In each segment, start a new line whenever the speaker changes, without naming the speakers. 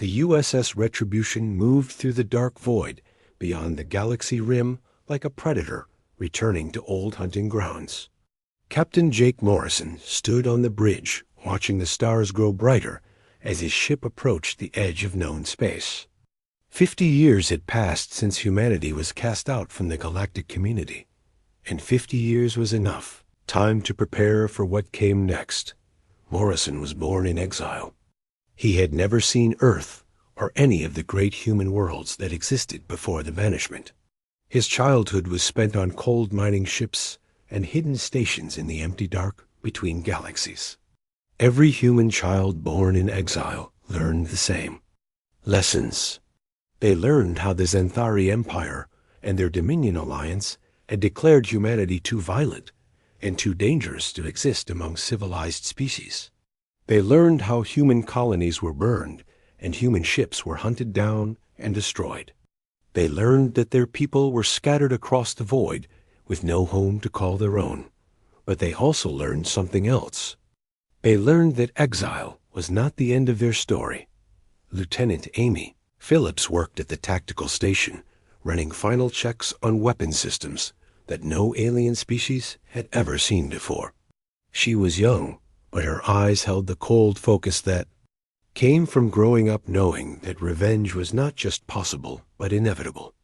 The USS Retribution moved through the dark void beyond the galaxy rim like a predator returning to old hunting grounds. Captain Jake Morrison stood on the bridge watching the stars grow brighter as his ship approached the edge of known space. 50 years had passed since humanity was cast out from the galactic community, and 50 years was enough time to prepare for what came next. Morrison was born in exile. He had never seen Earth or any of the great human worlds that existed before the banishment. His childhood was spent on cold mining ships and hidden stations in the empty dark between galaxies. Every human child born in exile learned the same lessons. They learned how the Xanthari Empire and their Dominion Alliance had declared humanity too violent and too dangerous to exist among civilized species. They learned how human colonies were burned and human ships were hunted down and destroyed. They learned that their people were scattered across the void with no home to call their own. But they also learned something else. They learned that exile was not the end of their story. Lieutenant Amy Phillips worked at the tactical station, running final checks on weapon systems that no alien species had ever seen before. She was young, but her eyes held the cold focus that came from growing up knowing that revenge was not just possible, but inevitable.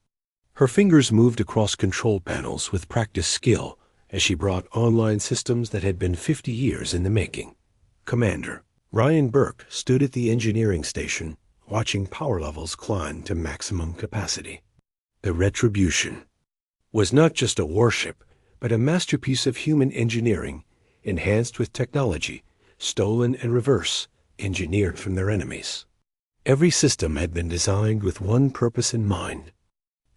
Her fingers moved across control panels with practiced skill as she brought online systems that had been 50 years in the making. Commander Ryan Burke stood at the engineering station, watching power levels climb to maximum capacity. The Retribution was not just a warship, but a masterpiece of human engineering, enhanced with technology, stolen and reverse engineered from their enemies. Every system had been designed with one purpose in mind.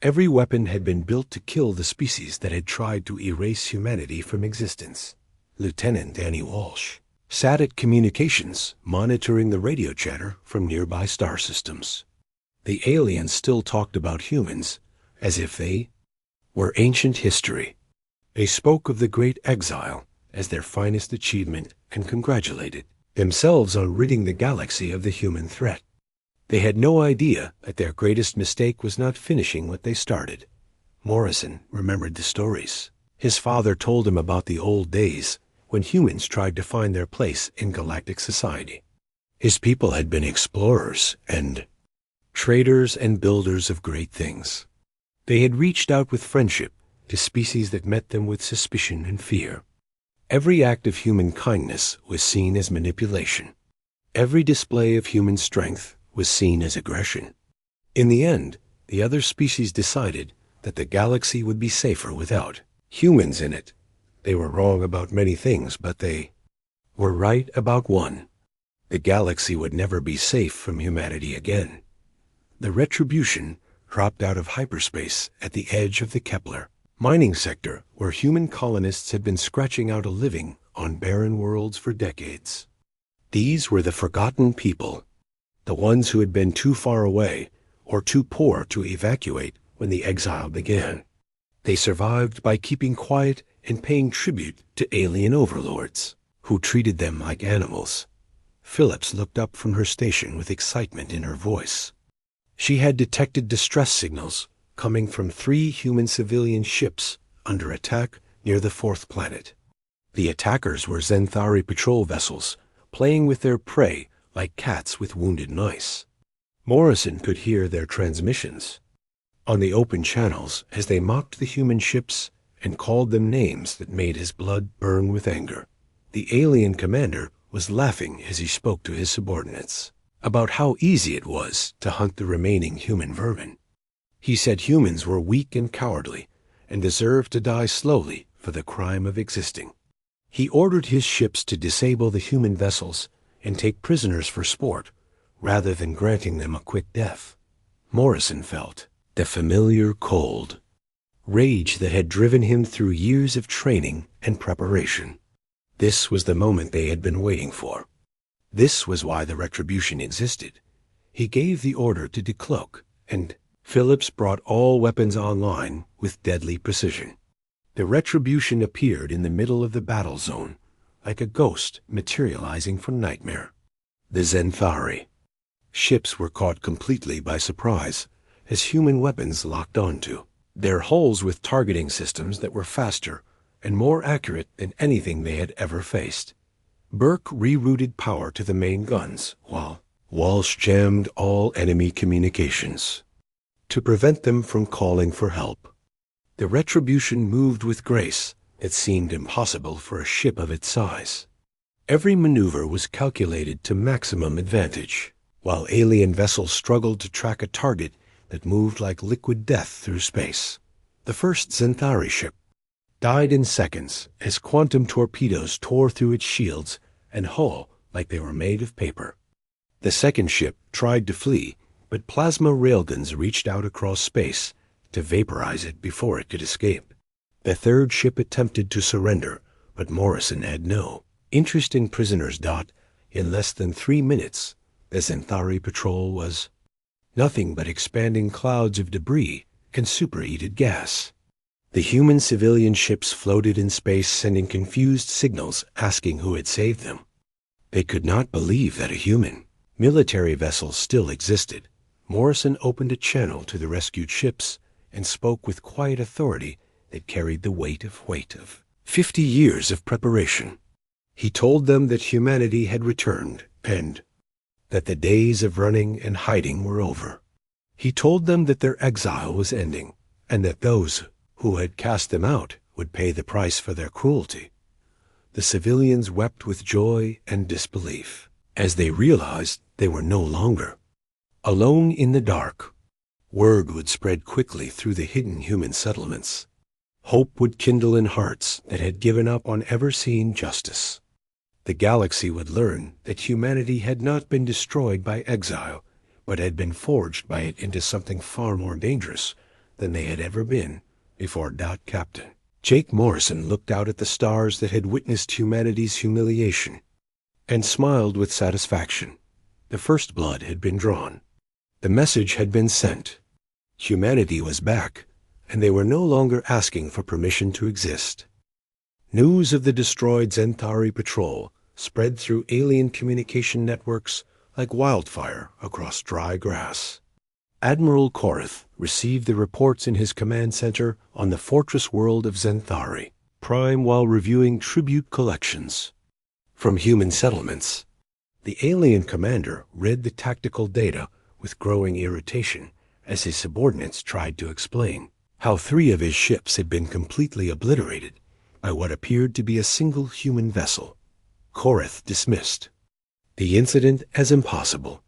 Every weapon had been built to kill the species that had tried to erase humanity from existence. Lieutenant Danny Walsh sat at communications, monitoring the radio chatter from nearby star systems. The aliens still talked about humans as if they were ancient history. They spoke of the great exile as their finest achievement and congratulated themselves on ridding the galaxy of the human threat. They had no idea that their greatest mistake was not finishing what they started. Morrison remembered the stories. His father told him about the old days when humans tried to find their place in galactic society. His people had been explorers and traders and builders of great things. They had reached out with friendship to species that met them with suspicion and fear. Every act of human kindness was seen as manipulation. Every display of human strength was seen as aggression. In the end, the other species decided that the galaxy would be safer without humans in it. They were wrong about many things, but they were right about one. The galaxy would never be safe from humanity again. The Retribution dropped out of hyperspace at the edge of the Kepler mining sector, where human colonists had been scratching out a living on barren worlds for decades. These were the forgotten people, the ones who had been too far away or too poor to evacuate when the exile began. They survived by keeping quiet and paying tribute to alien overlords, who treated them like animals. Phillips looked up from her station with excitement in her voice. She had detected distress signals coming from 3 human civilian ships under attack near the 4th planet. The attackers were Xanthari patrol vessels, playing with their prey like cats with wounded mice. Morrison could hear their transmissions on the open channels as they mocked the human ships and called them names that made his blood burn with anger. The alien commander was laughing as he spoke to his subordinates about how easy it was to hunt the remaining human vermin. He said humans were weak and cowardly and deserved to die slowly for the crime of existing. He ordered his ships to disable the human vessels and take prisoners for sport, rather than granting them a quick death. Morrison felt the familiar cold, rage that had driven him through years of training and preparation. This was the moment they had been waiting for. This was why the Retribution existed. He gave the order to decloak, and Phillips brought all weapons online with deadly precision. The Retribution appeared in the middle of the battle zone, like a ghost materializing from nightmare. The Xanthari Ships were caught completely by surprise, as human weapons locked onto. Their hulls with targeting systems that were faster and more accurate than anything they had ever faced. Burke rerouted power to the main guns, while Walsh jammed all enemy communications to prevent them from calling for help. The Retribution moved with grace that seemed impossible for a ship of its size. Every maneuver was calculated to maximum advantage, while alien vessels struggled to track a target that moved like liquid death through space. The first Xanthari ship died in seconds as quantum torpedoes tore through its shields and hull like they were made of paper. The second ship tried to flee, but plasma railguns reached out across space to vaporize it before it could escape. The third ship attempted to surrender, but Morrison had no interest in prisoners. In less than 3 minutes, the Xanthari patrol was nothing but expanding clouds of debris and superheated gas. The human civilian ships floated in space, sending confused signals asking who had saved them. They could not believe that a human military vessel still existed. Morrison opened a channel to the rescued ships and spoke with quiet authority that carried the weight of 50 years of preparation. He told them that humanity had returned and that the days of running and hiding were over. He told them that their exile was ending and that those who had cast them out would pay the price for their cruelty. The civilians wept with joy and disbelief as they realized they were no longer alone in the dark. Word would spread quickly through the hidden human settlements. Hope would kindle in hearts that had given up on ever seeing justice. The galaxy would learn that humanity had not been destroyed by exile, but had been forged by it into something far more dangerous than they had ever been before. Captain Jake Morrison looked out at the stars that had witnessed humanity's humiliation and smiled with satisfaction. The first blood had been drawn. The message had been sent. Humanity was back, and they were no longer asking for permission to exist. News of the destroyed Xanthari patrol spread through alien communication networks like wildfire across dry grass. Admiral Korath received the reports in his command center on the fortress world of Xanthari Prime while reviewing tribute collections from human settlements. The alien commander read the tactical data with growing irritation as his subordinates tried to explain how 3 of his ships had been completely obliterated by what appeared to be a single human vessel. Korath dismissed the incident as impossible.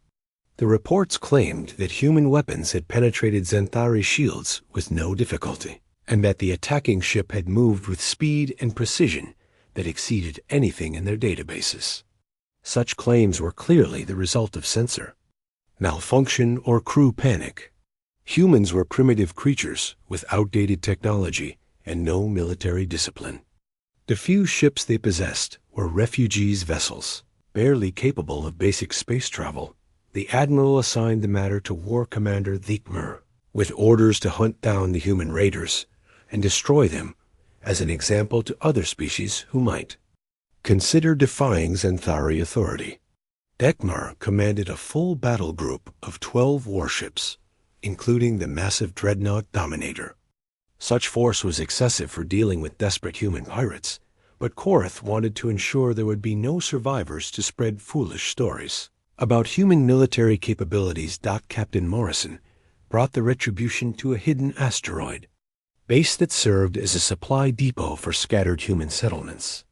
The reports claimed that human weapons had penetrated Xanthari shields with no difficulty, and that the attacking ship had moved with speed and precision that exceeded anything in their databases. Such claims were clearly the result of sensor malfunction or crew panic. Humans were primitive creatures with outdated technology and no military discipline. The few ships they possessed were refugees' vessels, barely capable of basic space travel. The admiral assigned the matter to War Commander Thikmer, with orders to hunt down the human raiders and destroy them as an example to other species who might consider defying Xanthari authority. Thikmer commanded a full battle group of 12 warships, including the massive dreadnought Dominator. Such force was excessive for dealing with desperate human pirates, but Korath wanted to ensure there would be no survivors to spread foolish stories about human military capabilities. Captain Morrison brought the Retribution to a hidden asteroid base that served as a supply depot for scattered human settlements.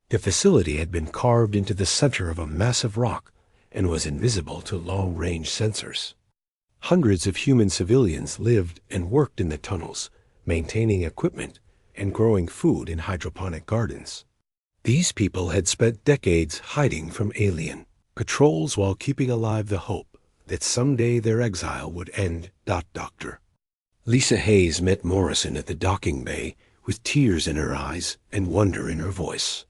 The facility had been carved into the center of a massive rock and was invisible to long-range sensors. Hundreds of human civilians lived and worked in the tunnels, maintaining equipment and growing food in hydroponic gardens. These people had spent decades hiding from alien patrols while keeping alive the hope that someday their exile would end. Dr. Lisa Hayes met Morrison at the docking bay with tears in her eyes and wonder in her voice.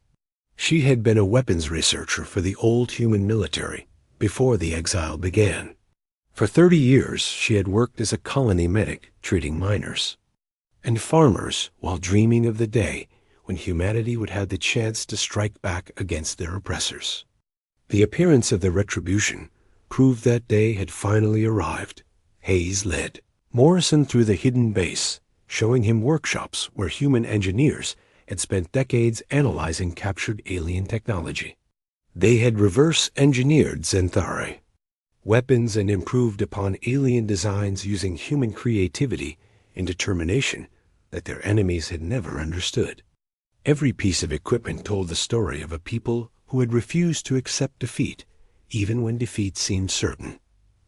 She had been a weapons researcher for the old human military before the exile began. For 30 years, she had worked as a colony medic treating miners and farmers while dreaming of the day when humanity would have the chance to strike back against their oppressors. The appearance of the Retribution proved that day had finally arrived. Hayes led Morrison through the hidden base, showing him workshops where human engineers had spent decades analyzing captured alien technology. They had reverse-engineered Xanthari weapons and improved upon alien designs using human creativity and determination that their enemies had never understood. Every piece of equipment told the story of a people who had refused to accept defeat, even when defeat seemed certain.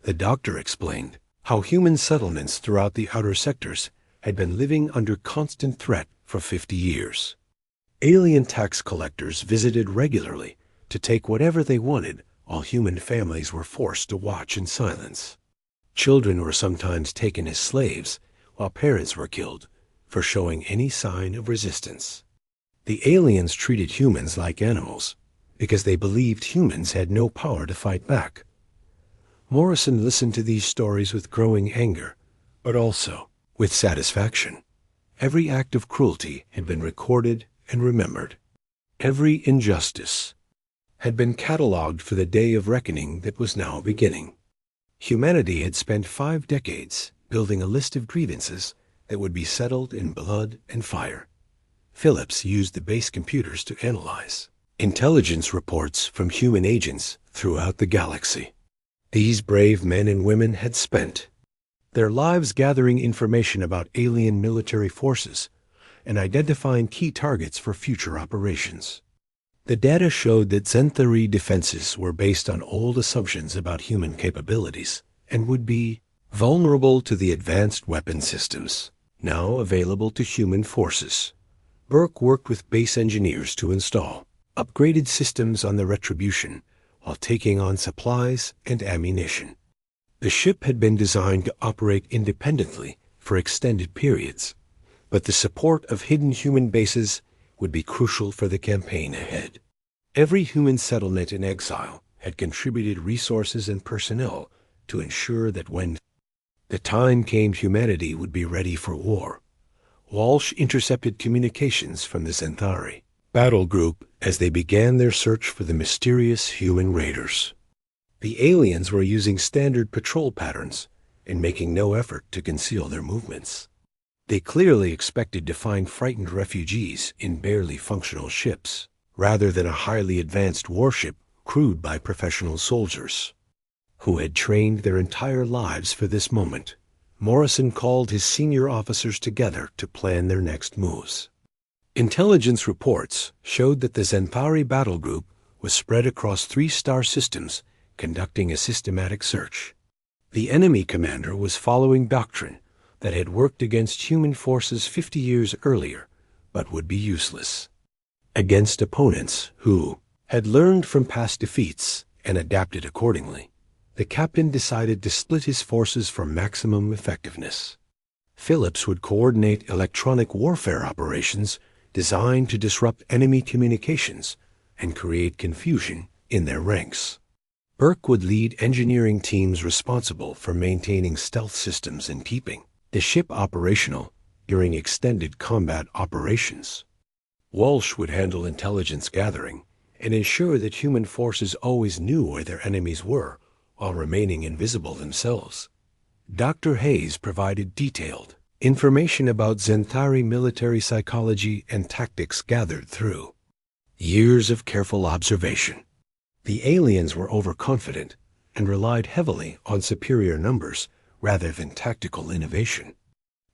The doctor explained how human settlements throughout the outer sectors had been living under constant threat for 50 years. Alien tax collectors visited regularly to take whatever they wanted, while human families were forced to watch in silence. Children were sometimes taken as slaves, while parents were killed for showing any sign of resistance. The aliens treated humans like animals because they believed humans had no power to fight back. Morrison listened to these stories with growing anger, but also with satisfaction. Every act of cruelty had been recorded and remembered. Every injustice had been catalogued for the day of reckoning that was now beginning. Humanity had spent 5 decades building a list of grievances that would be settled in blood and fire. Phillips used the base computers to analyze intelligence reports from human agents throughout the galaxy. These brave men and women had spent their lives gathering information about alien military forces and identifying key targets for future operations. The data showed that Xanthari defenses were based on old assumptions about human capabilities and would be vulnerable to the advanced weapon systems now available to human forces. Burke worked with base engineers to install upgraded systems on the Retribution while taking on supplies and ammunition. The ship had been designed to operate independently for extended periods, but the support of hidden human bases would be crucial for the campaign ahead. Every human settlement in Exile had contributed resources and personnel to ensure that when the time came, humanity would be ready for war. Walsh intercepted communications from the Xanthari battle group as they began their search for the mysterious human raiders. The aliens were using standard patrol patterns and making no effort to conceal their movements. They clearly expected to find frightened refugees in barely functional ships, rather than a highly advanced warship crewed by professional soldiers who had trained their entire lives for this moment. Morrison called his senior officers together to plan their next moves. Intelligence reports showed that the Xanthari battle group was spread across 3 star systems, conducting a systematic search. The enemy commander was following doctrine that had worked against human forces 50 years earlier, but would be useless against opponents who had learned from past defeats and adapted accordingly. The captain decided to split his forces for maximum effectiveness. Phillips would coordinate electronic warfare operations designed to disrupt enemy communications and create confusion in their ranks. Burke would lead engineering teams responsible for maintaining stealth systems and keeping the ship operational during extended combat operations. Walsh would handle intelligence gathering and ensure that human forces always knew where their enemies were while remaining invisible themselves. Dr. Hayes provided detailed information about Xanthari military psychology and tactics gathered through years of careful observation. The aliens were overconfident and relied heavily on superior numbers rather than tactical innovation.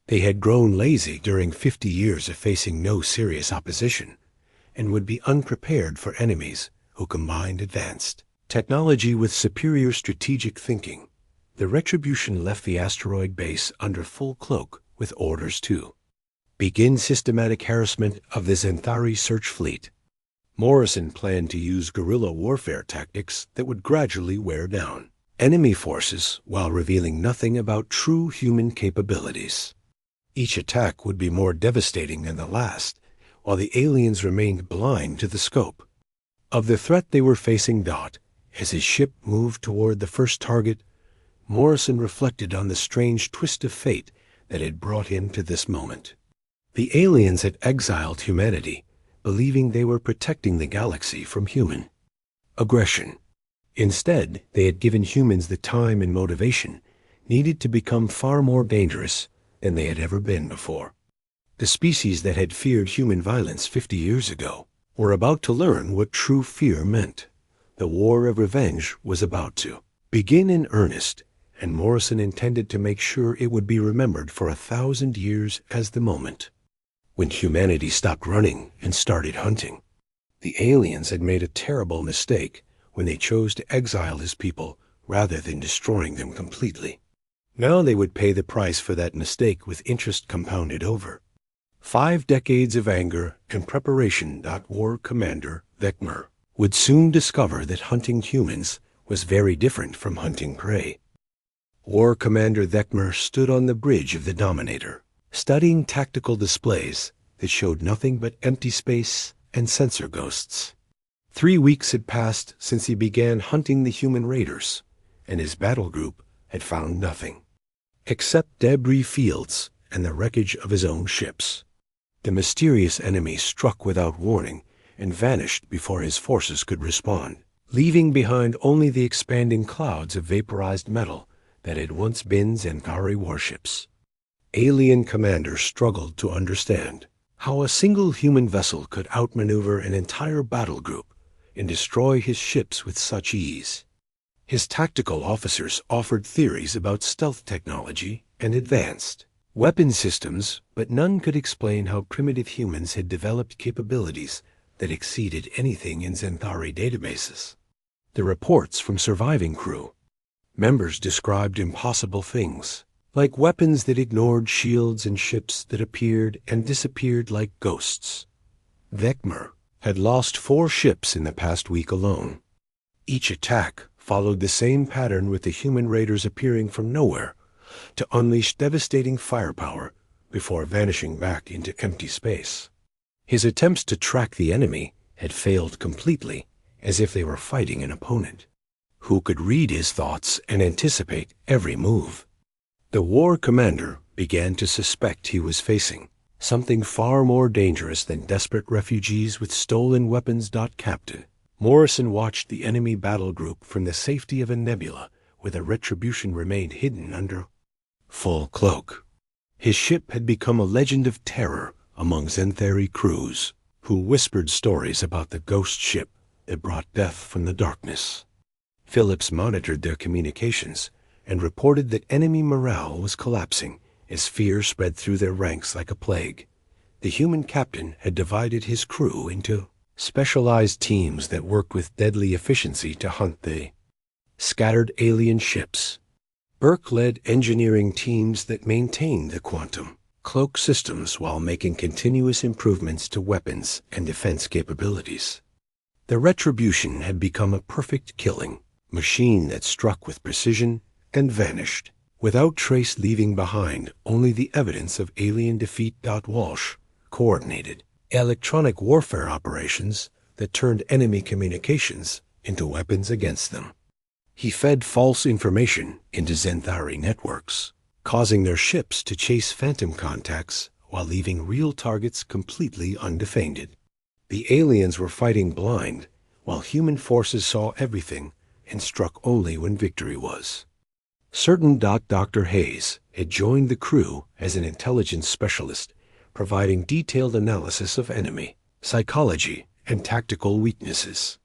They had grown lazy during 50 years of facing no serious opposition and would be unprepared for enemies who combined advanced technology with superior strategic thinking. The Retribution left the asteroid base under full cloak with orders to begin systematic harassment of the Xanthari search fleet. Morrison planned to use guerrilla warfare tactics that would gradually wear down enemy forces while revealing nothing about true human capabilities. Each attack would be more devastating than the last, while the aliens remained blind to the scope of the threat they were facing. As his ship moved toward the first target, Morrison reflected on the strange twist of fate that had brought him to this moment. The aliens had exiled humanity, believing they were protecting the galaxy from human aggression. Instead, they had given humans the time and motivation needed to become far more dangerous than they had ever been before. The species that had feared human violence 50 years ago were about to learn what true fear meant. The war of revenge was about to begin in earnest, and Morrison intended to make sure it would be remembered for 1,000 years as the moment when humanity stopped running and started hunting. The aliens had made a terrible mistake when they chose to exile his people rather than destroying them completely. Now they would pay the price for that mistake with interest compounded over 5 decades of anger and preparation. War Commander Vecmer would soon discover that hunting humans was very different from hunting prey. War Commander Vecmer stood on the bridge of the Dominator, studying tactical displays that showed nothing but empty space and sensor ghosts. 3 weeks had passed since he began hunting the human raiders, and his battle group had found nothing except debris fields and the wreckage of his own ships. The mysterious enemy struck without warning and vanished before his forces could respond, leaving behind only the expanding clouds of vaporized metal that had once been Xanthari warships. Alien commanders struggled to understand how a single human vessel could outmaneuver an entire battle group and destroy his ships with such ease. His tactical officers offered theories about stealth technology and advanced weapon systems, but none could explain how primitive humans had developed capabilities that exceeded anything in Xanthari databases. The reports from surviving crew members described impossible things, like weapons that ignored shields and ships that appeared and disappeared like ghosts. Vecmer had lost 4 ships in the past week alone. Each attack followed the same pattern, with the human raiders appearing from nowhere to unleash devastating firepower before vanishing back into empty space. His attempts to track the enemy had failed completely, as if they were fighting an opponent who could read his thoughts and anticipate every move. The war commander began to suspect he was facing something far more dangerous than desperate refugees with stolen weapons. Captain Morrison watched the enemy battle group from the safety of a nebula where the retribution remained hidden under full cloak. His ship had become a legend of terror among Xanthari crews, who whispered stories about the ghost ship that brought death from the darkness. Phillips monitored their communications and reported that enemy morale was collapsing as fear spread through their ranks like a plague. The human captain had divided his crew into specialized teams that worked with deadly efficiency to hunt the scattered alien ships. Burke led engineering teams that maintained the quantum cloak systems while making continuous improvements to weapons and defense capabilities. The Retribution had become a perfect killing machine that struck with precision and vanished, without trace, leaving behind only the evidence of alien defeat. Walsh coordinated electronic warfare operations that turned enemy communications into weapons against them. He fed false information into Xanthari networks, causing their ships to chase phantom contacts while leaving real targets completely undefended. The aliens were fighting blind, while human forces saw everything and struck only when victory was certain. Dr. Hayes had joined the crew as an intelligence specialist, providing detailed analysis of enemy psychology and tactical weaknesses.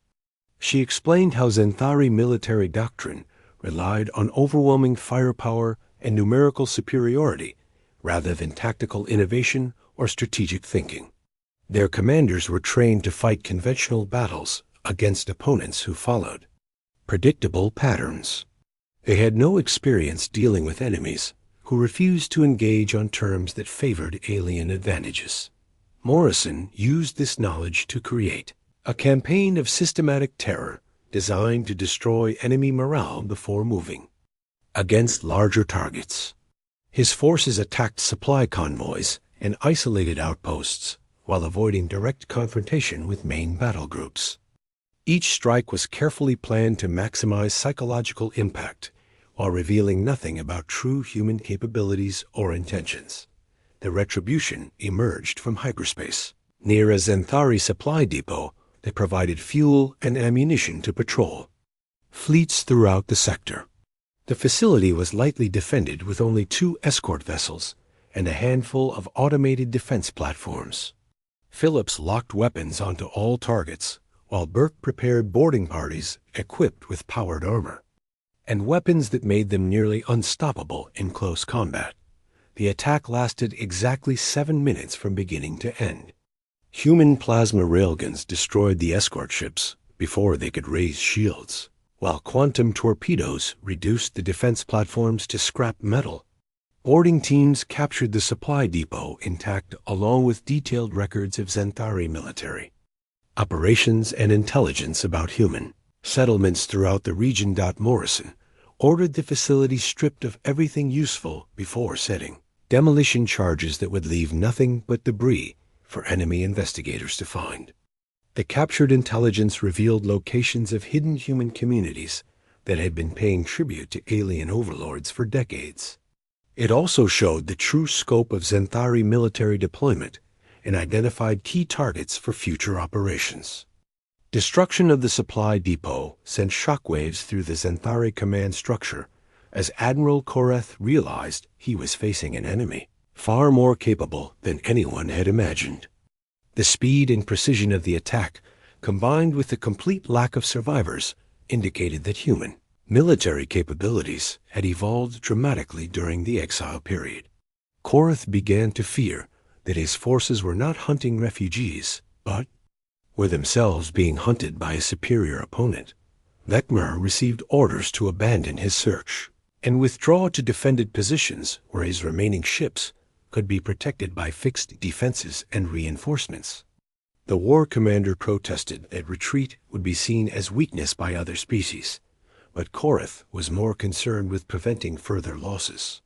She explained how Xanthari military doctrine relied on overwhelming firepower and numerical superiority rather than tactical innovation or strategic thinking. Their commanders were trained to fight conventional battles against opponents who followed predictable patterns. They had no experience dealing with enemies who refused to engage on terms that favored alien advantages. Morrison used this knowledge to create a campaign of systematic terror designed to destroy enemy morale before moving against larger targets. His forces attacked supply convoys and isolated outposts while avoiding direct confrontation with main battle groups. Each strike was carefully planned to maximize psychological impact while revealing nothing about true human capabilities or intentions. The Retribution emerged from hyperspace near a Xanthari supply depot that provided fuel and ammunition to patrol. fleets throughout the sector. The facility was lightly defended with only 2 escort vessels and a handful of automated defense platforms. Phillips locked weapons onto all targets, while Burke prepared boarding parties equipped with powered armor and weapons that made them nearly unstoppable in close combat. The attack lasted exactly 7 minutes from beginning to end. Human plasma railguns destroyed the escort ships before they could raise shields, while quantum torpedoes reduced the defense platforms to scrap metal. Boarding teams captured the supply depot intact along with detailed records of Xanthari military operations and intelligence about human settlements throughout the region. Morrison ordered the facility stripped of everything useful before setting demolition charges that would leave nothing but debris for enemy investigators to find. The captured intelligence revealed locations of hidden human communities that had been paying tribute to alien overlords for decades. It also showed the true scope of Xanthari military deployment and identified key targets for future operations. Destruction of the supply depot sent shockwaves through the Xanthari command structure as Admiral Koreth realized he was facing an enemy far more capable than anyone had imagined. The speed and precision of the attack, combined with the complete lack of survivors, indicated that human military capabilities had evolved dramatically during the Exile period. Koreth began to fear that his forces were not hunting refugees, but were themselves being hunted by a superior opponent. Vecmar received orders to abandon his search and withdraw to defended positions where his remaining ships could be protected by fixed defenses and reinforcements. The war commander protested that retreat would be seen as weakness by other species, but Koreth was more concerned with preventing further losses.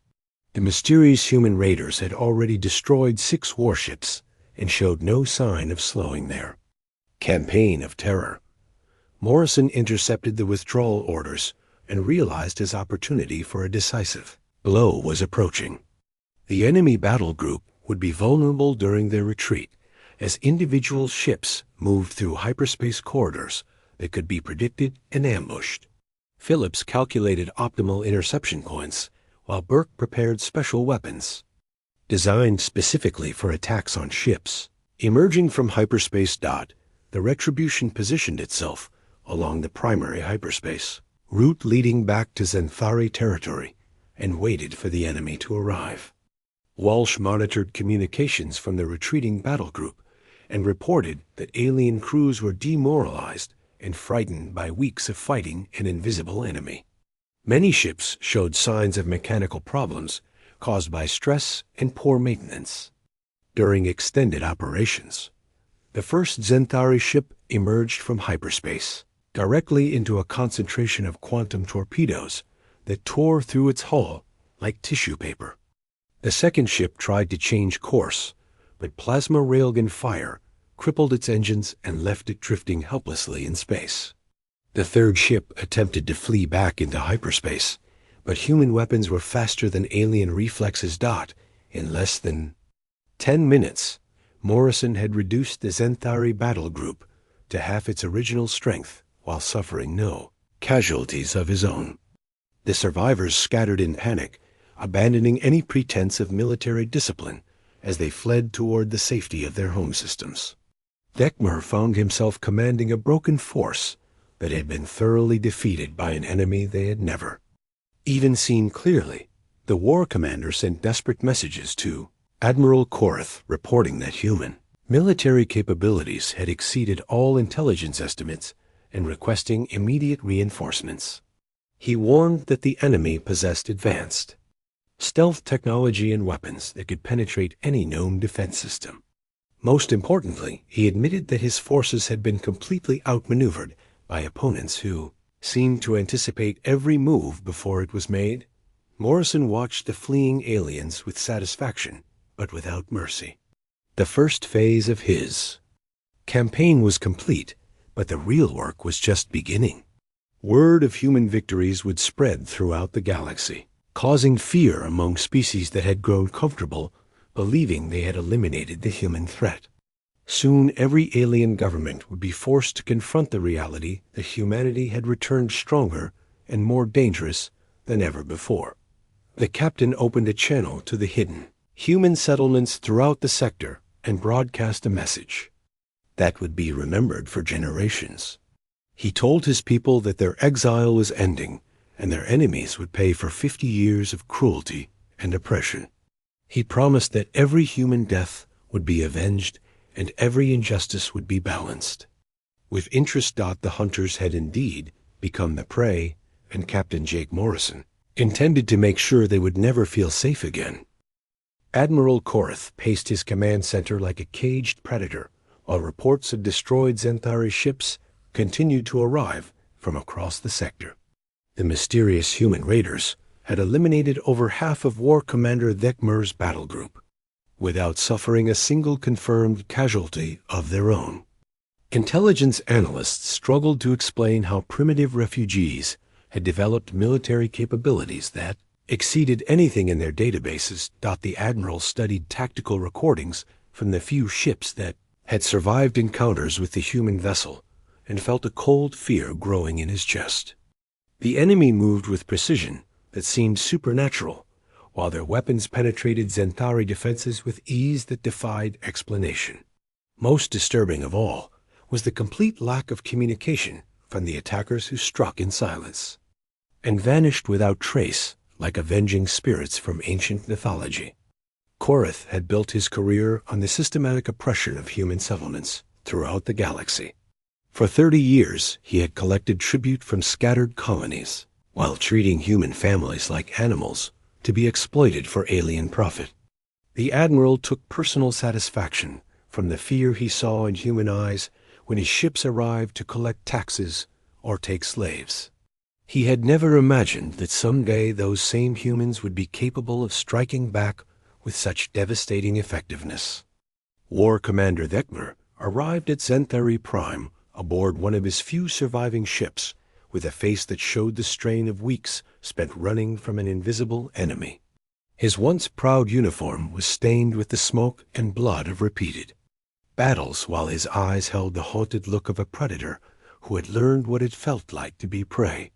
The mysterious human raiders had already destroyed 6 warships and showed no sign of slowing their campaign of terror. Morrison intercepted the withdrawal orders and realized his opportunity for a decisive blow was approaching. The enemy battle group would be vulnerable during their retreat as individual ships moved through hyperspace corridors that could be predicted and ambushed. Phillips calculated optimal interception points, while Burke prepared special weapons designed specifically for attacks on ships. Emerging from hyperspace. The Retribution positioned itself along the primary hyperspace route leading back to Xanthari territory and waited for the enemy to arrive. Walsh monitored communications from the retreating battle group and reported that alien crews were demoralized and frightened by weeks of fighting an invisible enemy. Many ships showed signs of mechanical problems caused by stress and poor maintenance. During extended operations, the first Xanthari ship emerged from hyperspace directly into a concentration of quantum torpedoes that tore through its hull like tissue paper. The second ship tried to change course, but plasma railgun fire crippled its engines and left it drifting helplessly in space. The third ship attempted to flee back into hyperspace, but human weapons were faster than alien reflexes. In less than 10 minutes, Morrison had reduced the Xanthari battle group to half its original strength while suffering no casualties of his own. The survivors scattered in panic, abandoning any pretense of military discipline as they fled toward the safety of their home systems. Vecmar found himself commanding a broken force that had been thoroughly defeated by an enemy they had never even seen clearly. The war commander sent desperate messages to Admiral Koreth reporting that human military capabilities had exceeded all intelligence estimates and requesting immediate reinforcements. He warned that the enemy possessed advanced stealth technology and weapons that could penetrate any known defense system. Most importantly, he admitted that his forces had been completely outmaneuvered by opponents who seemed to anticipate every move before it was made. Morrison watched the fleeing aliens with satisfaction, but without mercy. The first phase of his campaign was complete, but the real work was just beginning. Word of human victories would spread throughout the galaxy, causing fear among species that had grown comfortable believing they had eliminated the human threat. Soon every alien government would be forced to confront the reality that humanity had returned stronger and more dangerous than ever before. The captain opened a channel to the hidden human settlements throughout the sector and broadcast a message that would be remembered for generations. He told his people that their exile was ending and their enemies would pay for 50 years of cruelty and oppression. He promised that every human death would be avenged and every injustice would be balanced. With interest, the hunters had indeed become the prey, and Captain Jake Morrison intended to make sure they would never feel safe again. Admiral Korath paced his command center like a caged predator, while reports of destroyed Xanthari ships continued to arrive from across the sector. The mysterious human raiders had eliminated over half of War Commander Thekmer's battle group, without suffering a single confirmed casualty of their own. Intelligence analysts struggled to explain how primitive refugees had developed military capabilities that exceeded anything in their databases. The admiral studied tactical recordings from the few ships that had survived encounters with the human vessel and felt a cold fear growing in his chest. The enemy moved with precision that seemed supernatural, while their weapons penetrated Xanthari defenses with ease that defied explanation. Most disturbing of all was the complete lack of communication from the attackers who struck in silence and vanished without trace like avenging spirits from ancient mythology. Korath had built his career on the systematic oppression of human settlements throughout the galaxy. For 30 years, he had collected tribute from scattered colonies, while treating human families like animals to be exploited for alien profit. The admiral took personal satisfaction from the fear he saw in human eyes when his ships arrived to collect taxes or take slaves. He had never imagined that someday those same humans would be capable of striking back with such devastating effectiveness. War Commander Thekmer arrived at Xanthari Prime aboard one of his few surviving ships with a face that showed the strain of weeks spent running from an invisible enemy. His once proud uniform was stained with the smoke and blood of repeated battles, while his eyes held the haunted look of a predator who had learned what it felt like to be prey.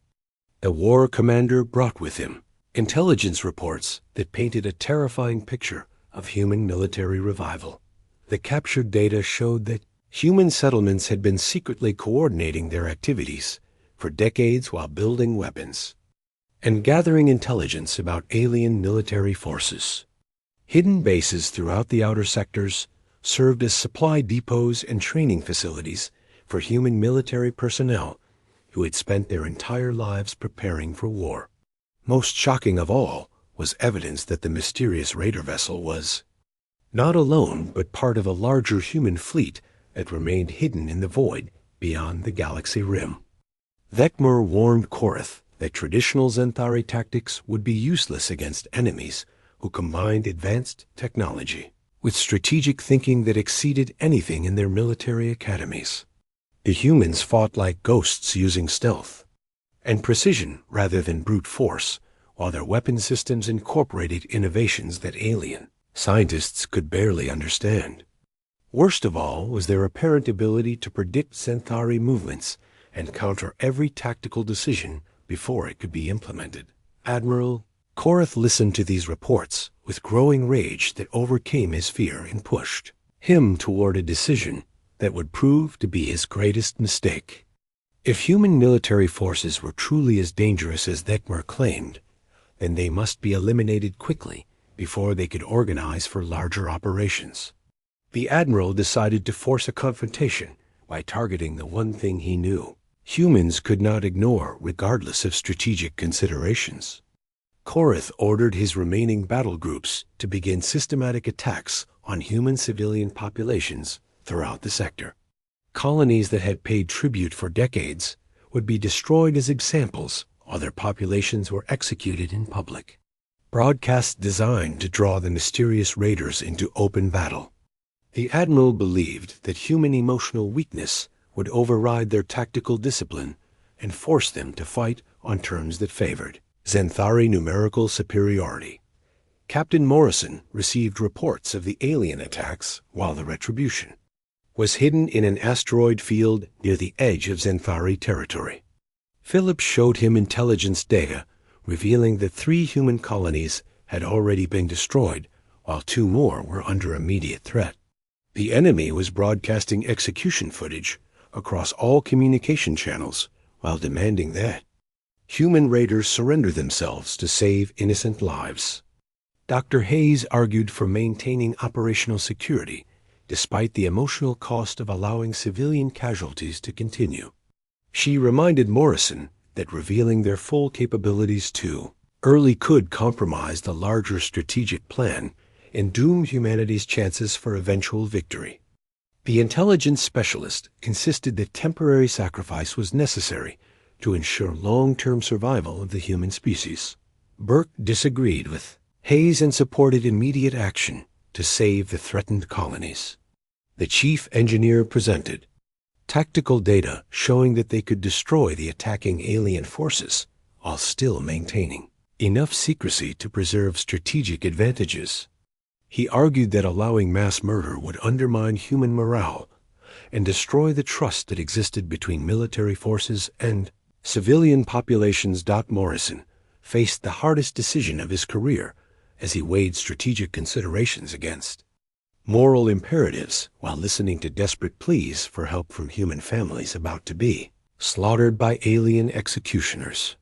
The war commander brought with him intelligence reports that painted a terrifying picture of human military revival. The captured data showed that human settlements had been secretly coordinating their activities for decades while building weapons and gathering intelligence about alien military forces. Hidden bases throughout the outer sectors served as supply depots and training facilities for human military personnel who had spent their entire lives preparing for war. Most shocking of all was evidence that the mysterious raider vessel was not alone, but part of a larger human fleet that remained hidden in the void beyond the galaxy rim. Thekmer warned Korath that traditional Xanthari tactics would be useless against enemies who combined advanced technology with strategic thinking that exceeded anything in their military academies. The humans fought like ghosts, using stealth and precision rather than brute force, while their weapon systems incorporated innovations that alien scientists could barely understand. Worst of all was their apparent ability to predict Xanthari movements and counter every tactical decision before it could be implemented. Admiral Korath listened to these reports with growing rage that overcame his fear and pushed him toward a decision that would prove to be his greatest mistake. If human military forces were truly as dangerous as Thekmer claimed, then they must be eliminated quickly before they could organize for larger operations. The admiral decided to force a confrontation by targeting the one thing he knew humans could not ignore regardless of strategic considerations. Korath ordered his remaining battle groups to begin systematic attacks on human civilian populations throughout the sector. Colonies that had paid tribute for decades would be destroyed as examples, while their populations were executed in public. Broadcasts designed to draw the mysterious raiders into open battle. The admiral believed that human emotional weakness would override their tactical discipline and force them to fight on terms that favored Xanthari numerical superiority. Captain Morrison received reports of the alien attacks while the retribution was hidden in an asteroid field near the edge of Zenthari territory. Phillips showed him intelligence data, revealing that 3 human colonies had already been destroyed, while 2 more were under immediate threat. The enemy was broadcasting execution footage across all communication channels while demanding that human raiders surrender themselves to save innocent lives. Dr. Hayes argued for maintaining operational security, despite the emotional cost of allowing civilian casualties to continue. She reminded Morrison that revealing their full capabilities too early could compromise the larger strategic plan and doom humanity's chances for eventual victory. The intelligence specialist insisted that temporary sacrifice was necessary to ensure long-term survival of the human species. Burke disagreed with Hayes and supported immediate action to save the threatened colonies. The chief engineer presented tactical data showing that they could destroy the attacking alien forces while still maintaining enough secrecy to preserve strategic advantages. He argued that allowing mass murder would undermine human morale and destroy the trust that existed between military forces and civilian populations. Morrison faced the hardest decision of his career as he weighed strategic considerations against moral imperatives while listening to desperate pleas for help from human families about to be slaughtered by alien executioners.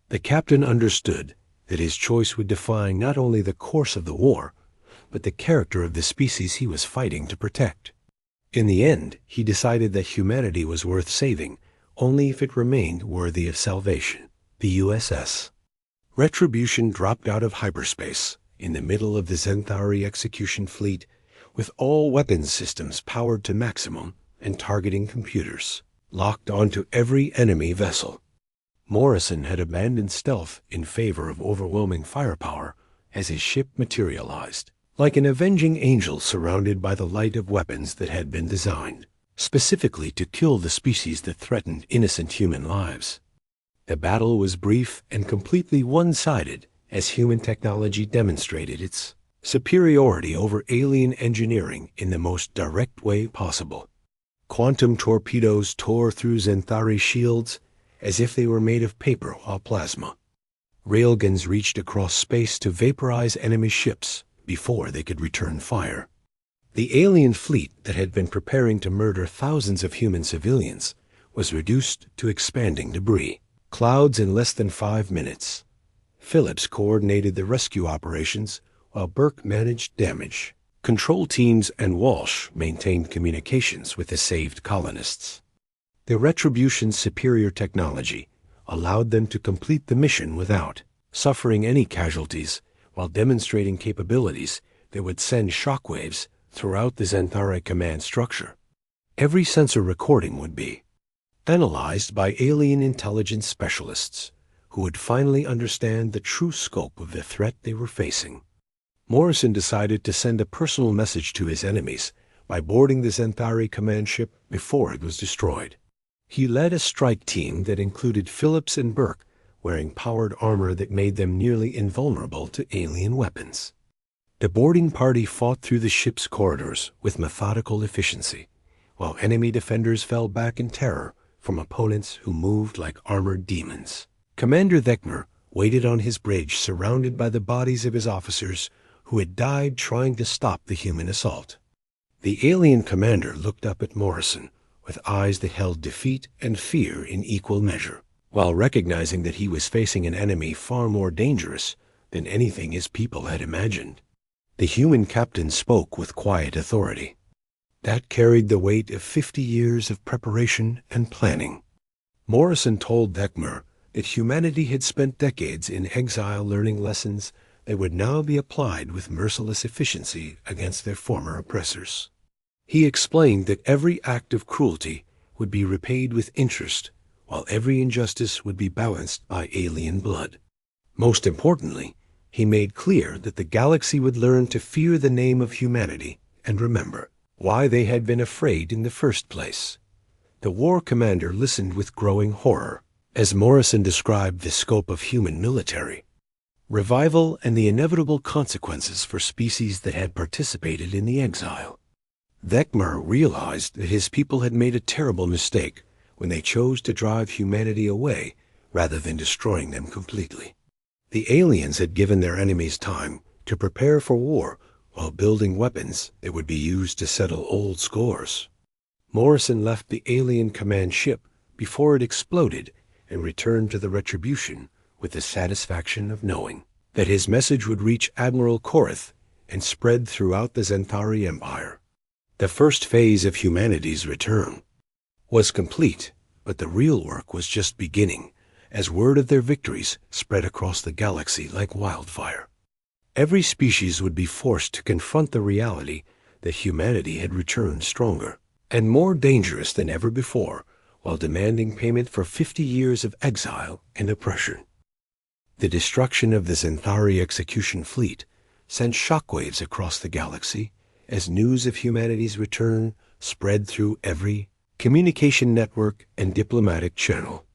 The captain understood that his choice would define not only the course of the war, but the character of the species he was fighting to protect. In the end, he decided that humanity was worth saving only if it remained worthy of salvation. The USS Retribution dropped out of hyperspace in the middle of the Zenthari execution fleet, with all weapons systems powered to maximum and targeting computers locked onto every enemy vessel. Morrison had abandoned stealth in favor of overwhelming firepower as his ship materialized, like an avenging angel surrounded by the light of weapons that had been designed specifically to kill the species that threatened innocent human lives. The battle was brief and completely one-sided as human technology demonstrated its superiority over alien engineering in the most direct way possible. Quantum torpedoes tore through Zenthari shields as if they were made of paper or plasma. Railguns reached across space to vaporize enemy ships before they could return fire. The alien fleet that had been preparing to murder thousands of human civilians was reduced to expanding debris clouds in less than 5 minutes. Phillips coordinated the rescue operations while Burke managed damage. Control teams and Walsh maintained communications with the saved colonists. The Retribution's superior technology allowed them to complete the mission without suffering any casualties while demonstrating capabilities that would send shockwaves throughout the Zenthari command structure. Every sensor recording would be analyzed by alien intelligence specialists who would finally understand the true scope of the threat they were facing. Morrison decided to send a personal message to his enemies by boarding the Zenthari command ship before it was destroyed. He led a strike team that included Phillips and Burke, wearing powered armor that made them nearly invulnerable to alien weapons. The boarding party fought through the ship's corridors with methodical efficiency, while enemy defenders fell back in terror from opponents who moved like armored demons. Commander Thekmer waited on his bridge surrounded by the bodies of his officers who had died trying to stop the human assault. The alien commander looked up at Morrison with eyes that held defeat and fear in equal measure, while recognizing that he was facing an enemy far more dangerous than anything his people had imagined. The human captain spoke with quiet authority that carried the weight of 50 years of preparation and planning. Morrison told Thekmer that humanity had spent decades in exile learning lessons that would now be applied with merciless efficiency against their former oppressors. He explained that every act of cruelty would be repaid with interest, while every injustice would be balanced by alien blood. Most importantly, he made clear that the galaxy would learn to fear the name of humanity and remember why they had been afraid in the first place. The war commander listened with growing horror as Morrison described the scope of human military revival and the inevitable consequences for species that had participated in the exile. Vecmar realized that his people had made a terrible mistake when they chose to drive humanity away rather than destroying them completely. The aliens had given their enemies time to prepare for war while building weapons that would be used to settle old scores. Morrison left the alien command ship before it exploded and returned to the Retribution with the satisfaction of knowing that his message would reach Admiral Korath and spread throughout the Xanthari Empire. The first phase of humanity's return was complete, but the real work was just beginning as word of their victories spread across the galaxy like wildfire. Every species would be forced to confront the reality that humanity had returned stronger and more dangerous than ever before, while demanding payment for 50 years of exile and oppression. The destruction of the Xanthari execution fleet sent shockwaves across the galaxy as news of humanity's return spread through every communication network and diplomatic channel.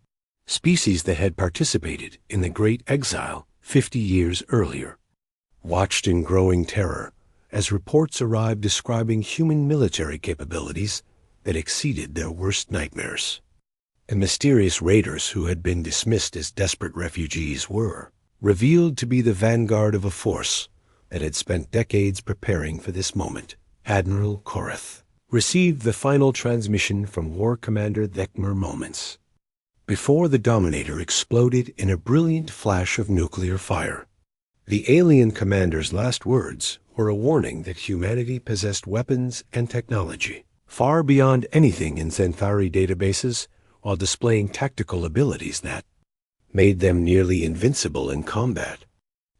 Species that had participated in the Great Exile 50 years earlier watched in growing terror as reports arrived describing human military capabilities that exceeded their worst nightmares. And mysterious raiders who had been dismissed as desperate refugees were revealed to be the vanguard of a force that had spent decades preparing for this moment. Admiral Korath received the final transmission from War Commander Vecmar moments before the Dominator exploded in a brilliant flash of nuclear fire. The alien commander's last words were a warning that humanity possessed weapons and technology far beyond anything in Xanthari databases, while displaying tactical abilities that made them nearly invincible in combat.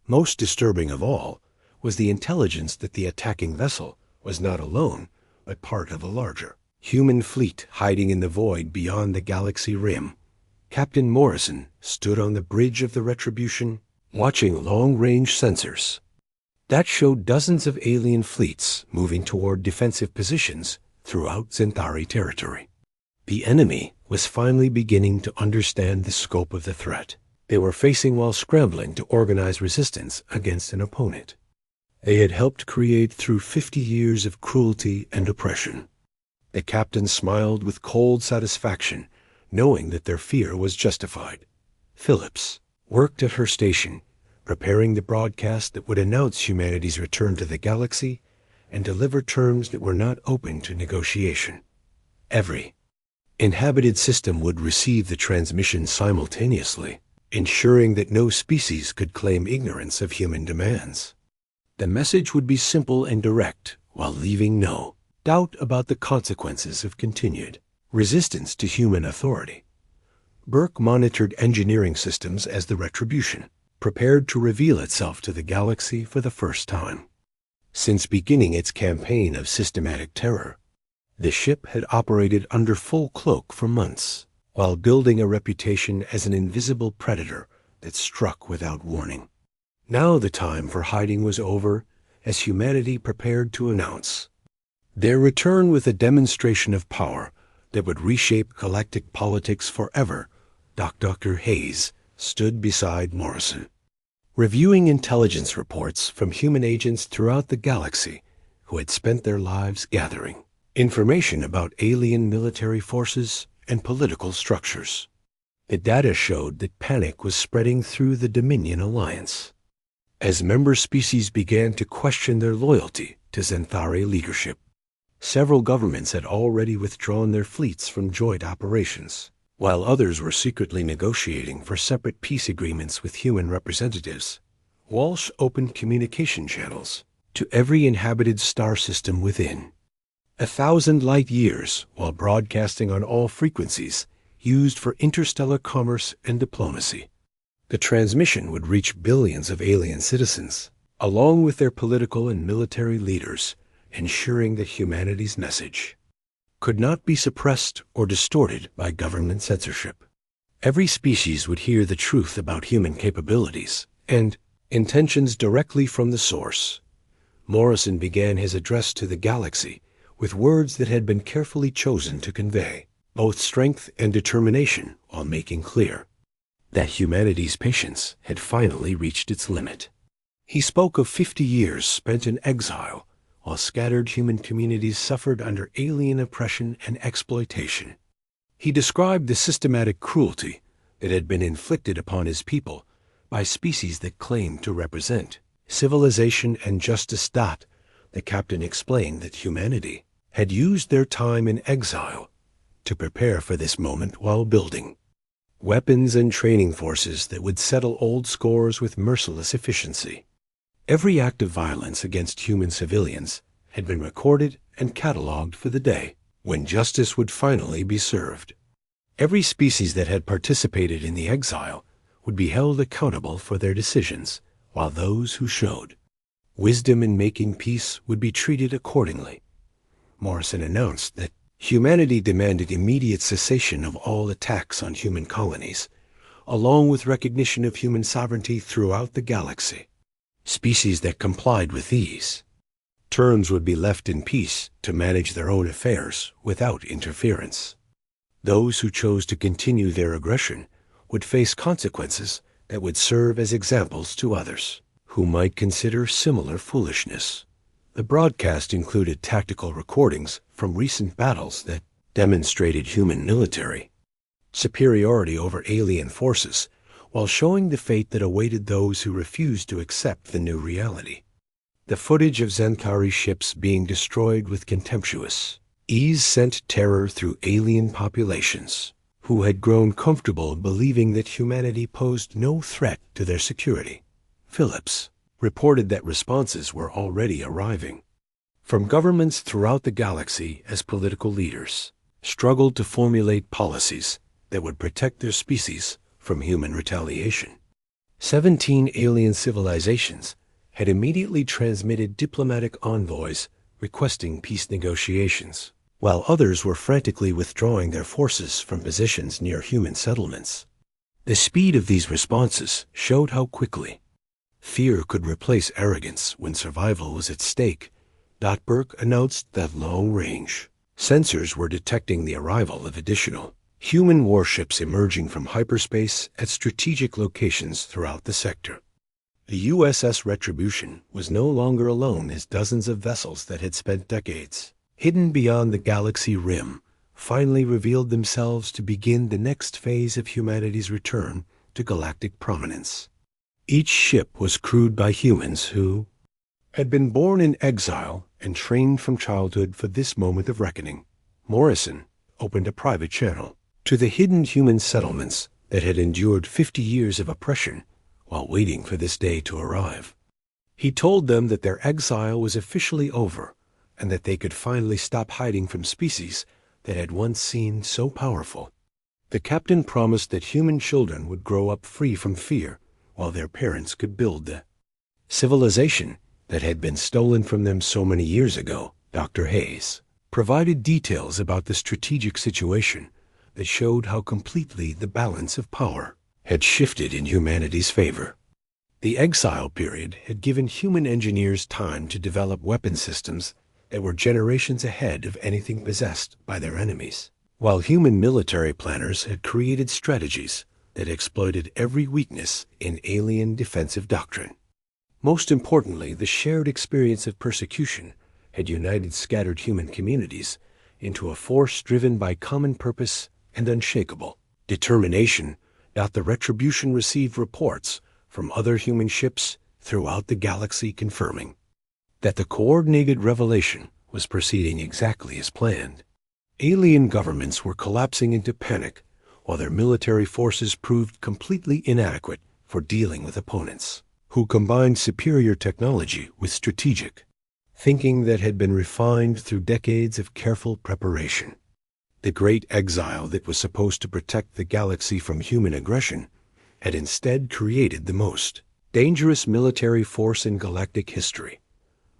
Most disturbing of all was the intelligence that the attacking vessel was not alone, but part of a larger human fleet hiding in the void beyond the galaxy rim. Captain Morrison stood on the bridge of the Retribution, watching long-range sensors that showed dozens of alien fleets moving toward defensive positions throughout Xanthari territory. The enemy was finally beginning to understand the scope of the threat they were facing while scrambling to organize resistance against an opponent they had helped create through 50 years of cruelty and oppression. The captain smiled with cold satisfaction, knowing that their fear was justified. Phillips worked at her station, preparing the broadcast that would announce humanity's return to the galaxy and deliver terms that were not open to negotiation. Every inhabited system would receive the transmission simultaneously, ensuring that no species could claim ignorance of human demands. The message would be simple and direct, while leaving no doubt about the consequences of continued resistance to human authority. Burke monitored engineering systems as the Retribution prepared to reveal itself to the galaxy for the first time. Since beginning its campaign of systematic terror, the ship had operated under full cloak for months, while building a reputation as an invisible predator that struck without warning. Now the time for hiding was over, as humanity prepared to announce their return with a demonstration of power that would reshape galactic politics forever. Dr. Hayes stood beside Morrison, reviewing intelligence reports from human agents throughout the galaxy who had spent their lives gathering information about alien military forces and political structures. The data showed that panic was spreading through the Dominion Alliance as member species began to question their loyalty to Xanthari leadership. Several governments had already withdrawn their fleets from joint operations, while others were secretly negotiating for separate peace agreements with human representatives. Walsh opened communication channels to every inhabited star system within 1,000 light years, while broadcasting on all frequencies used for interstellar commerce and diplomacy. The transmission would reach billions of alien citizens, along with their political and military leaders, ensuring that humanity's message could not be suppressed or distorted by government censorship. Every species would hear the truth about human capabilities and intentions directly from the source. Morrison began his address to the galaxy with words that had been carefully chosen to convey both strength and determination, while making clear that humanity's patience had finally reached its limit. He spoke of 50 years spent in exile, while scattered human communities suffered under alien oppression and exploitation. He described the systematic cruelty that had been inflicted upon his people by species that claimed to represent civilization and justice. The captain explained that humanity had used their time in exile to prepare for this moment while building weapons and training forces that would settle old scores with merciless efficiency. Every act of violence against human civilians had been recorded and catalogued for the day when justice would finally be served. Every species that had participated in the exile would be held accountable for their decisions, while those who showed wisdom in making peace would be treated accordingly. Morrison announced that humanity demanded immediate cessation of all attacks on human colonies, along with recognition of human sovereignty throughout the galaxy. Species that complied with these terms would be left in peace to manage their own affairs without interference. Those who chose to continue their aggression would face consequences that would serve as examples to others who might consider similar foolishness. The broadcast included tactical recordings from recent battles that demonstrated human military superiority over alien forces, while showing the fate that awaited those who refused to accept the new reality. The footage of Zenkari ships being destroyed with contemptuous ease sent terror through alien populations who had grown comfortable believing that humanity posed no threat to their security. Phillips reported that responses were already arriving from governments throughout the galaxy as political leaders struggled to formulate policies that would protect their species from human retaliation. 17 alien civilizations had immediately transmitted diplomatic envoys requesting peace negotiations, while others were frantically withdrawing their forces from positions near human settlements. The speed of these responses showed how quickly fear could replace arrogance when survival was at stake. Burke announced that long-range sensors were detecting the arrival of additional human warships emerging from hyperspace at strategic locations throughout the sector. The USS Retribution was no longer alone as dozens of vessels that had spent decades hidden beyond the galaxy rim finally revealed themselves to begin the next phase of humanity's return to galactic prominence. Each ship was crewed by humans who had been born in exile and trained from childhood for this moment of reckoning. Morrison opened a private channel to the hidden human settlements that had endured 50 years of oppression while waiting for this day to arrive. He told them that their exile was officially over and that they could finally stop hiding from species that had once seemed so powerful. The captain promised that human children would grow up free from fear while their parents could build the civilization that had been stolen from them so many years ago. Dr. Hayes provided details about the strategic situation that showed how completely the balance of power had shifted in humanity's favor. The exile period had given human engineers time to develop weapon systems that were generations ahead of anything possessed by their enemies, while human military planners had created strategies that exploited every weakness in alien defensive doctrine. Most importantly, the shared experience of persecution had united scattered human communities into a force driven by common purpose and unshakable determination. The Retribution received reports from other human ships throughout the galaxy confirming that the coordinated revelation was proceeding exactly as planned. Alien governments were collapsing into panic, while their military forces proved completely inadequate for dealing with opponents who combined superior technology with strategic thinking that had been refined through decades of careful preparation. The great exile that was supposed to protect the galaxy from human aggression had instead created the most dangerous military force in galactic history.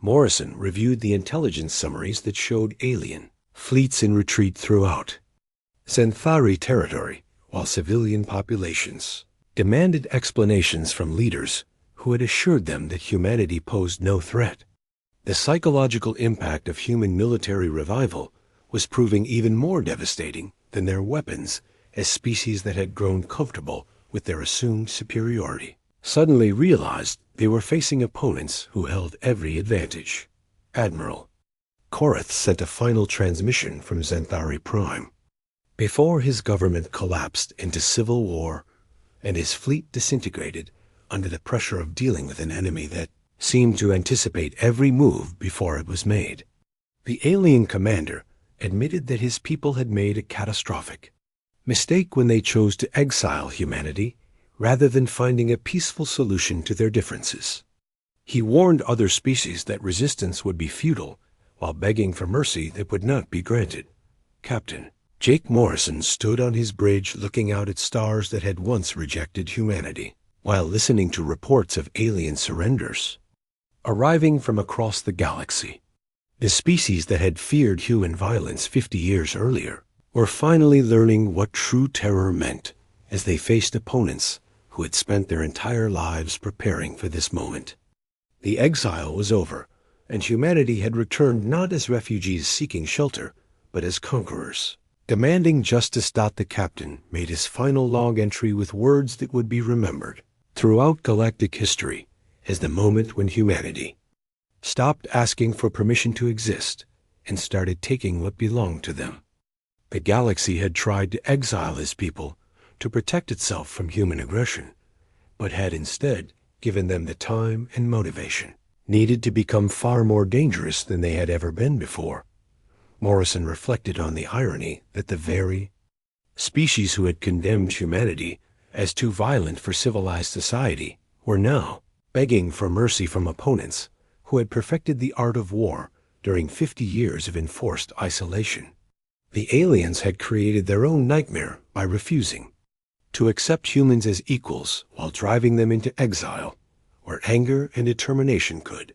Morrison reviewed the intelligence summaries that showed alien fleets in retreat throughout Zenthari territory, while civilian populations demanded explanations from leaders who had assured them that humanity posed no threat. The psychological impact of human military revival was proving even more devastating than their weapons, as species that had grown comfortable with their assumed superiority suddenly realized they were facing opponents who held every advantage. Admiral. Korath sent a final transmission from Xanthari Prime. Before his government collapsed into civil war and his fleet disintegrated under the pressure of dealing with an enemy that seemed to anticipate every move before it was made, the alien commander admitted that his people had made a catastrophic mistake when they chose to exile humanity rather than finding a peaceful solution to their differences. He warned other species that resistance would be futile while begging for mercy that would not be granted. Captain Jake Morrison stood on his bridge looking out at stars that had once rejected humanity, while listening to reports of alien surrenders arriving from across the galaxy. The species that had feared human violence 50 years earlier were finally learning what true terror meant as they faced opponents who had spent their entire lives preparing for this moment. The exile was over, and humanity had returned not as refugees seeking shelter, but as conquerors. Demanding justice. The captain made his final log entry with words that would be remembered throughout galactic history as the moment when humanity stopped asking for permission to exist and started taking what belonged to them. The galaxy had tried to exile his people to protect itself from human aggression, but had instead given them the time and motivation needed to become far more dangerous than they had ever been before. Morrison reflected on the irony that the very species who had condemned humanity as too violent for civilized society were now begging for mercy from opponents who had perfected the art of war during 50 years of enforced isolation. The aliens had created their own nightmare by refusing to accept humans as equals while driving them into exile, where anger and determination could